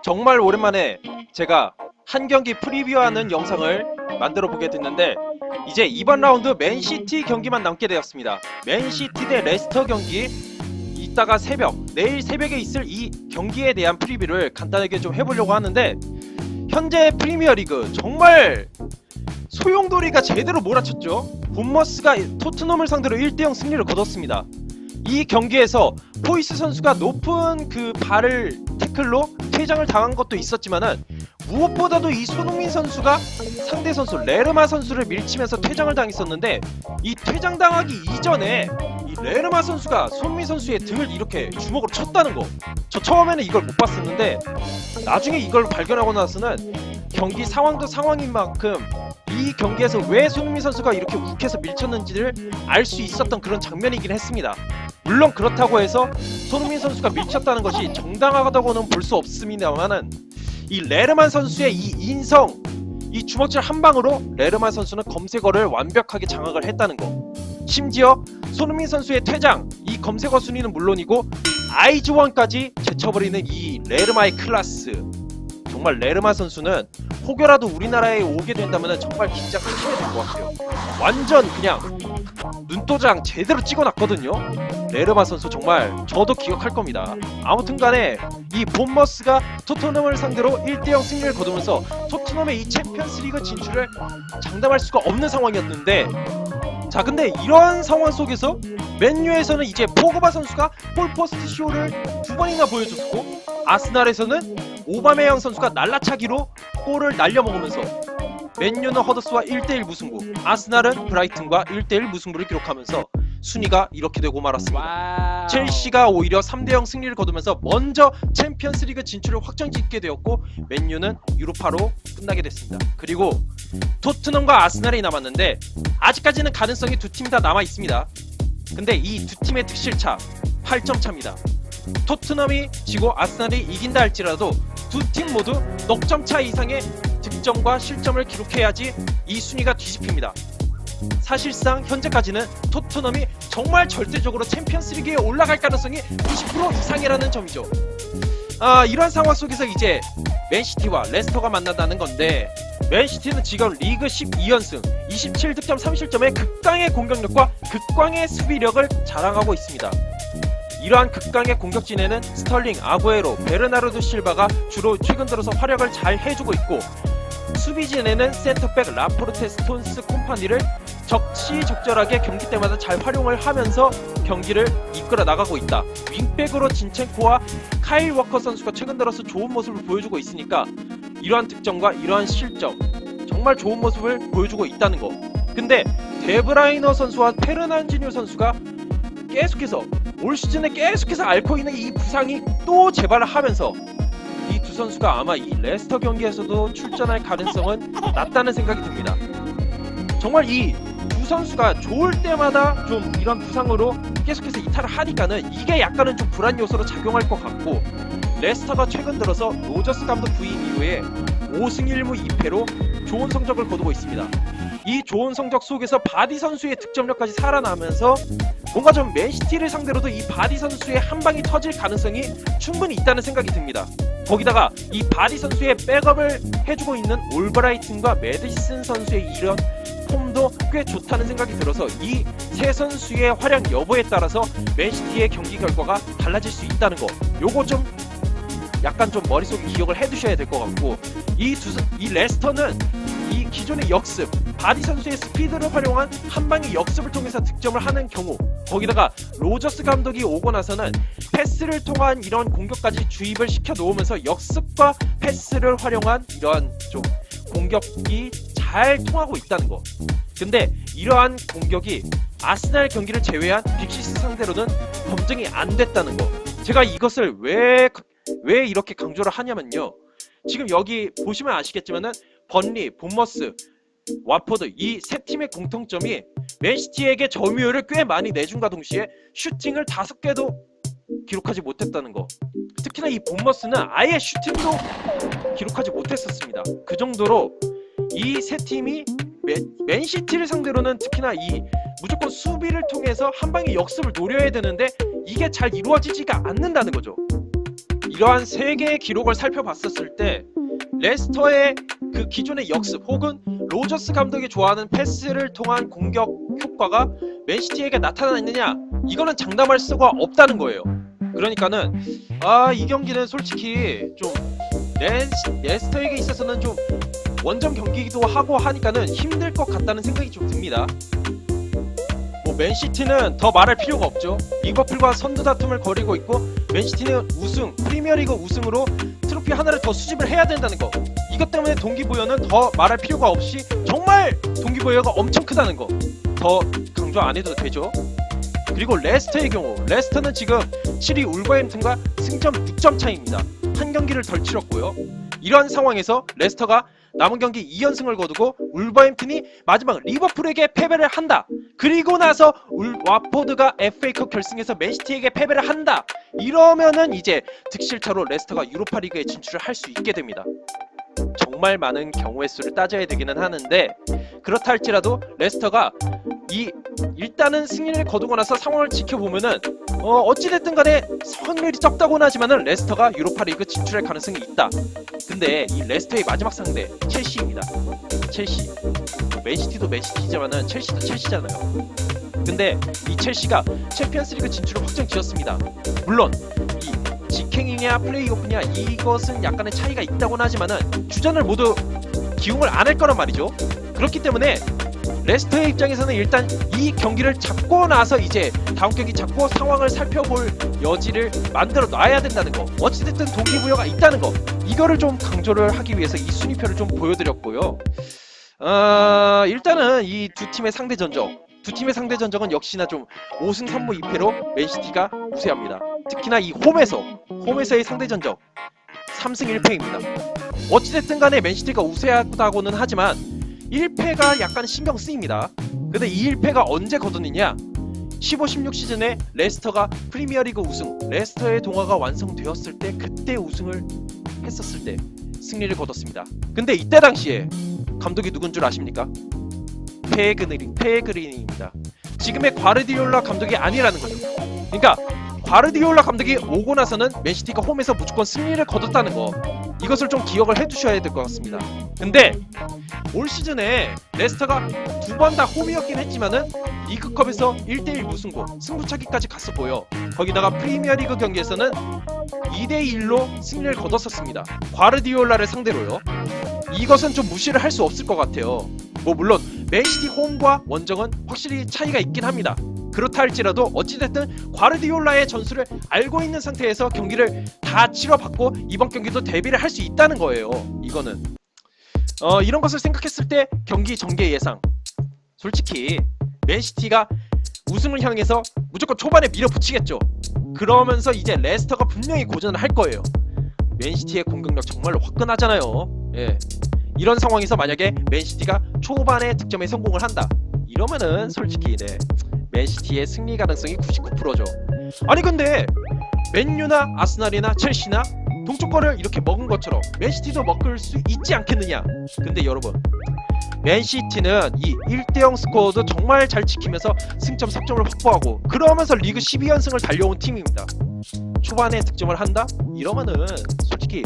정말 오랜만에 제가 한 경기 프리뷰하는 영상을 만들어 보게 됐는데, 이제 이번 라운드 맨시티 경기만 남게 되었습니다. 맨시티 대 레스터 경기, 이따가 내일 새벽에 있을 이 경기에 대한 프리뷰를 간단하게 좀 해보려고 하는데, 현재 프리미어리그 정말 소용돌이가 제대로 몰아쳤죠. 본머스가 토트넘을 상대로 1대0 승리를 거뒀습니다. 이 경기에서 포이스 선수가 높은 그 발을 태클로 퇴장을 당한 것도 있었지만은, 무엇보다도 이 손흥민 선수가 상대 선수 레르마 선수를 밀치면서 퇴장을 당했었는데, 이 퇴장당하기 이전에 이 레르마 선수가 손흥민 선수의 등을 이렇게 주먹으로 쳤다는 거, 저 처음에는 이걸 못 봤었는데 나중에 이걸 발견하고 나서는 경기 상황도 상황인 만큼 이 경기에서 왜 손흥민 선수가 이렇게 욱해서 밀쳤는지를 알 수 있었던 그런 장면이긴 했습니다. 물론 그렇다고 해서 손흥민 선수가 밀쳤다는 것이 정당하다고는 볼 수 없습니다만은, 이 레르만 선수의 이 인성, 이 주먹질 한 방으로 레르만 선수는 검색어를 완벽하게 장악을 했다는 거. 심지어 손흥민 선수의 퇴장, 이 검색어 순위는 물론이고 아이즈원까지 제쳐버리는 이 레르마의 클래스. 정말 레르마 선수는 혹여라도 우리나라에 오게 된다면 정말 긴장 하셔야 될 것 같아요. 완전 그냥 눈도장 제대로 찍어놨거든요. 레르마 선수 정말 저도 기억할 겁니다. 아무튼간에 이 본머스가 토트넘을 상대로 1대0 승리를 거두면서 토트넘의 이 챔피언스리그 진출을 장담할 수가 없는 상황이었는데, 자 근데 이런 상황 속에서 맨유에서는 이제 포그바 선수가 골포스트 쇼를 2번이나 보여줬고, 아스날에서는 오바메양 선수가 날라차기로 골을 날려먹으면서 맨유는 허더스와 1대1 무승부, 아스날은 브라이튼과 1대1 무승부를 기록하면서 순위가 이렇게 되고 말았습니다. 첼시가 오히려 3대0 승리를 거두면서 먼저 챔피언스리그 진출을 확정짓게 되었고, 맨유는 유로파로 끝나게 됐습니다. 그리고 토트넘과 아스날이 남았는데, 아직까지는 가능성이 두 팀 다 남아 있습니다. 근데 이 두 팀의 득실차 8점 차입니다. 토트넘이 지고 아스날이 이긴다 할지라도 두 팀 모두 넉점 차 이상의 득점과 실점을 기록해야지 이 순위가 뒤집힙니다. 사실상 현재까지는 토트넘이 정말 절대적으로 챔피언스리그에 올라갈 가능성이 90% 이상이라는 점이죠. 이러한 상황 속에서 이제 맨시티와 레스터가 만난다는 건데, 맨시티는 지금 리그 12연승 27득점 3실점의 극강의 공격력과 극강의 수비력을 자랑하고 있습니다. 이러한 극강의 공격진에는 스털링, 아구에로, 베르나르도 실바가 주로 최근 들어서 활약을 잘 해주고 있고, 수비진에는 센터백 라포르테, 스톤스, 콤파니를 적시적절하게 경기 때마다 잘 활용을 하면서 경기를 이끌어 나가고 있다. 윙백으로 진첸코와 카일 워커 선수가 최근 들어서 좋은 모습을 보여주고 있으니까 이러한 득점과 이러한 실점, 정말 좋은 모습을 보여주고 있다는 거. 근데 데브라이너 선수와 페르난지뉴 선수가 계속해서 올 시즌에 계속해서 앓고 있는 이 부상이 또 재발을 하면서 이 두 선수가 아마 이 레스터 경기에서도 출전할 가능성은 낮다는 생각이 듭니다. 정말 이 두 선수가 좋을 때마다 좀 이런 부상으로 계속해서 이탈을 하니까는 이게 약간은 좀 불안 요소로 작용할 것 같고, 레스터가 최근 들어서 로저스 감독 부임 이후에 5승 1무 2패로 좋은 성적을 거두고 있습니다. 이 좋은 성적 속에서 바디 선수의 득점력까지 살아나면서 뭔가 좀 맨시티를 상대로도 이 바디 선수의 한 방이 터질 가능성이 충분히 있다는 생각이 듭니다. 거기다가 이 바디 선수의 백업을 해주고 있는 올브라이튼과 메디슨 선수의 이런 폼도 꽤 좋다는 생각이 들어서 이 세 선수의 활약 여부에 따라서 맨시티의 경기 결과가 달라질 수 있다는 거, 요거 좀 약간 좀 머릿속에 기억을 해두셔야 될 것 같고, 이 레스터는 이 기존의 역습, 바디 선수의 스피드를 활용한 한방의 역습을 통해서 득점을 하는 경우, 거기다가 로저스 감독이 오고 나서는 패스를 통한 이런 공격까지 주입을 시켜 놓으면서 역습과 패스를 활용한 이러한 좀 공격이 잘 통하고 있다는 거. 근데 이러한 공격이 아스날 경기를 제외한 빅시스 상대로는 검증이 안 됐다는 거. 제가 이것을 왜 이렇게 강조를 하냐면요, 지금 여기 보시면 아시겠지만은 번리, 본머스, 와포드, 이 세 팀의 공통점이 맨시티에게 점유율을 꽤 많이 내준과 동시에 슈팅을 5개도 기록하지 못했다는 거. 특히나 이 본머스는 아예 슈팅도 기록하지 못했었습니다. 그 정도로 이 세 팀이 맨시티를 상대로는 특히나 이 무조건 수비를 통해서 한 방의 역습을 노려야 되는데 이게 잘 이루어지지가 않는다는 거죠. 이러한 세 개의 기록을 살펴봤었을 때 레스터의 그 기존의 역습 혹은 로저스 감독이 좋아하는 패스를 통한 공격 효과가 맨시티에게 나타나느냐, 이거는 장담할 수가 없다는 거예요. 그러니까는 이 경기는 솔직히 좀 레스터에게 있어서는 좀 원정 경기이기도 하고 하니까는 힘들 것 같다는 생각이 좀 듭니다. 뭐 맨시티는 더 말할 필요가 없죠. 리버풀과 선두 다툼을 벌이고 있고 맨시티는 우승, 프리미어리그 우승으로 트로피 하나를 더 수집을 해야 된다는 거, 이것 때문에 동기부여는 더 말할 필요가 없이 정말 동기부여가 엄청 크다는 거 더 강조 안 해도 되죠. 그리고 레스터의 경우, 레스터는 지금 7위 울버햄튼과 승점 6점 차이입니다. 한 경기를 덜 치렀고요. 이러한 상황에서 레스터가 남은 경기 2연승을 거두고 울버햄튼이 마지막 리버풀에게 패배를 한다. 그리고 나서 와포드가 FA컵 결승에서 맨시티에게 패배를 한다. 이러면은 이제 득실차로 레스터가 유로파리그에 진출을 할 수 있게 됩니다. 정말 많은 경우의 수를 따져야 되기는 하는데, 그렇다 할지라도 레스터가 일단은 승리를 거두고 나서 상황을 지켜보면은 어찌됐든 간에 확률이 적다고는 하지만은 레스터가 유로파리그 진출할 가능성이 있다. 근데 이 레스터의 마지막 상대 첼시입니다. 첼시, 맨시티도 맨시티지만은 첼시도 첼시잖아요. 근데 이 첼시가 챔피언스리그 진출을 확정 지었습니다. 물론 이 직행이냐 플레이오프냐 이것은 약간의 차이가 있다고는 하지만은 주전을 모두 기용을 안 할 거란 말이죠. 그렇기 때문에 레스터의 입장에서는 일단 이 경기를 잡고 나서 이제 다음 경기 잡고 상황을 살펴볼 여지를 만들어 놔야 된다는 거, 어찌됐든 동기부여가 있다는 거, 이거를 좀 강조를 하기 위해서 이 순위표를 좀 보여드렸고요. 일단은 이 두 팀의 상대 전적은 역시나 좀 5승 3무 2패로 맨시티가 우세합니다. 특히나 이 홈에서의 상대 전적 3승 1패입니다. 어찌됐든 간에 맨시티가 우세하다고는 하지만 1패가 약간 신경 쓰입니다. 근데 이 1패가 언제 거두느냐? 15-16 시즌에 레스터가 프리미어리그 우승, 레스터의 동화가 완성되었을 때, 그때 우승을 했었을 때 승리를 거뒀습니다. 근데 이때 당시에 감독이 누군 줄 아십니까? 페그린입니다. 지금의 과르디올라 감독이 아니라는 거죠. 그러니까 과르디올라 감독이 오고 나서는 맨시티가 홈에서 무조건 승리를 거뒀다는 거, 이것을 좀 기억을 해두셔야 될 것 같습니다. 근데 올 시즌에 레스터가 두 번 다 홈이었긴 했지만은 리그컵에서 1대1 무승부, 승부차기까지 갔었고요. 거기다가 프리미어리그 경기에서는 2대1로 승리를 거뒀었습니다. 과르디올라를 상대로요. 이것은 좀 무시를 할 수 없을 것 같아요. 뭐 물론 맨시티 홈과 원정은 확실히 차이가 있긴 합니다. 그렇다 할지라도 어찌됐든 과르디올라의 전술을 알고 있는 상태에서 경기를 다 치러봤고 이번 경기도 데뷔를 할 수 있다는 거예요. 이거는 이런 것을 생각했을 때 경기 전개 예상, 솔직히 맨시티가 우승을 향해서 무조건 초반에 밀어붙이겠죠. 그러면서 이제 레스터가 분명히 고전을 할 거예요. 맨시티의 공격력 정말로 화끈하잖아요. 예. 이런 상황에서 만약에 맨시티가 초반에 득점에 성공을 한다, 이러면은 솔직히 맨시티의 승리 가능성이 99%죠. 아니 근데 맨유나 아스날이나 첼시나 동쪽권을 이렇게 먹은 것처럼 맨시티도 먹을 수 있지 않겠느냐. 근데 여러분, 맨시티는 이 1대0 스코어도 정말 잘 지키면서 승점 3점을 확보하고 그러면서 리그 12연승을 달려온 팀입니다. 초반에 득점을 한다? 이러면은 솔직히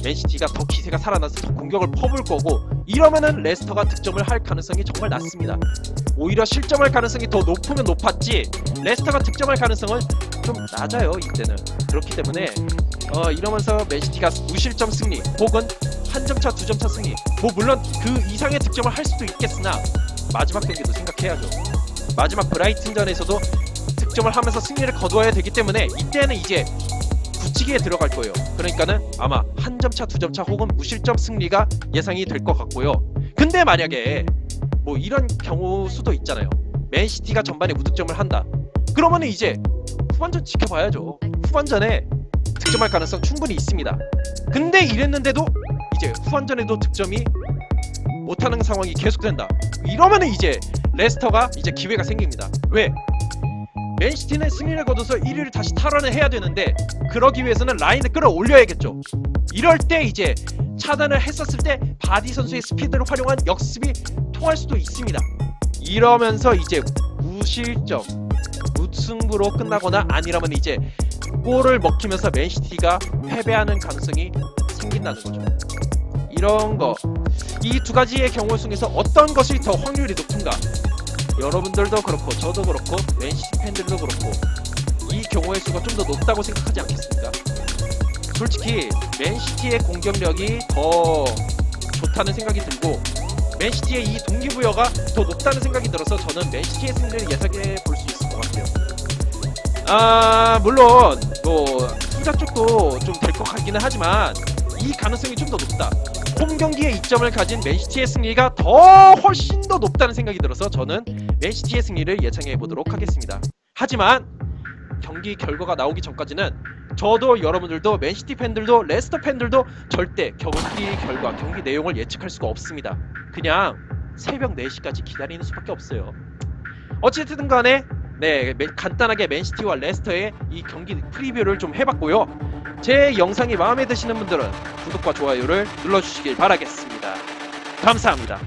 맨시티가 더 기세가 살아나서 더 공격을 퍼볼 거고, 이러면은 레스터가 득점을 할 가능성이 정말 낮습니다. 오히려 실점할 가능성이 더 높으면 높았지 레스터가 득점할 가능성은 좀 낮아요 이때는. 그렇기 때문에 이러면서 맨시티가 무실점 승리 혹은 한 점차 두 점차 승리, 뭐 물론 그 이상의 득점을 할 수도 있겠으나 마지막 경기도 생각해야죠. 마지막 브라이튼전에서도 득점을 하면서 승리를 거두어야 되기 때문에 이때는 이제 굳히기에 들어갈 거예요. 그러니까는 아마 한 점차 두 점차 혹은 무실점 승리가 예상이 될 것 같고요. 근데 만약에 뭐 이런 경우 수도 있잖아요. 맨시티가 전반에 무득점을 한다. 그러면은 이제 후반전 지켜봐야죠. 후반전에 득점할 가능성 충분히 있습니다. 근데 이랬는데도 이제 후반전에도 득점이 못하는 상황이 계속된다. 이러면은 이제 레스터가 이제 기회가 생깁니다. 왜? 맨시티는 승리를 거둬서 1위를 다시 탈환을 해야 되는데 그러기 위해서는 라인을 끌어올려야겠죠. 이럴 때 이제 차단을 했었을 때 바디 선수의 스피드를 활용한 역습이 통할 수도 있습니다. 이러면서 이제 무실점, 무승부로 끝나거나 아니라면 이제 골을 먹히면서 맨시티가 패배하는 가능성이 생긴다는 거죠. 이런 거, 이 두 가지의 경우 중에서 어떤 것이 더 확률이 높은가? 여러분들도 그렇고 저도 그렇고 맨시티 팬들도 그렇고 이 경우의 수가 좀 더 높다고 생각하지 않겠습니까? 솔직히 맨시티의 공격력이 더 좋다는 생각이 들고 맨시티의 이 동기부여가 더 높다는 생각이 들어서 저는 맨시티의 승리를 예상해 볼 수 있을 것 같아요. 물론 뭐 후자 쪽도 좀 될 것 같기는 하지만 이 가능성이 좀 더 높다. 홈 경기에 이점을 가진 맨시티의 승리가 더 훨씬 더 높다는 생각이 들어서 저는 맨시티의 승리를 예상해 보도록 하겠습니다. 하지만 경기 결과가 나오기 전까지는 저도 여러분들도 맨시티 팬들도 레스터 팬들도 절대 경기 결과, 경기 내용을 예측할 수가 없습니다. 그냥 새벽 4시까지 기다리는 수밖에 없어요. 어쨌든 간에 간단하게 맨시티와 레스터의 이 경기 프리뷰를 좀 해봤고요. 제 영상이 마음에 드시는 분들은 구독과 좋아요를 눌러주시길 바라겠습니다. 감사합니다.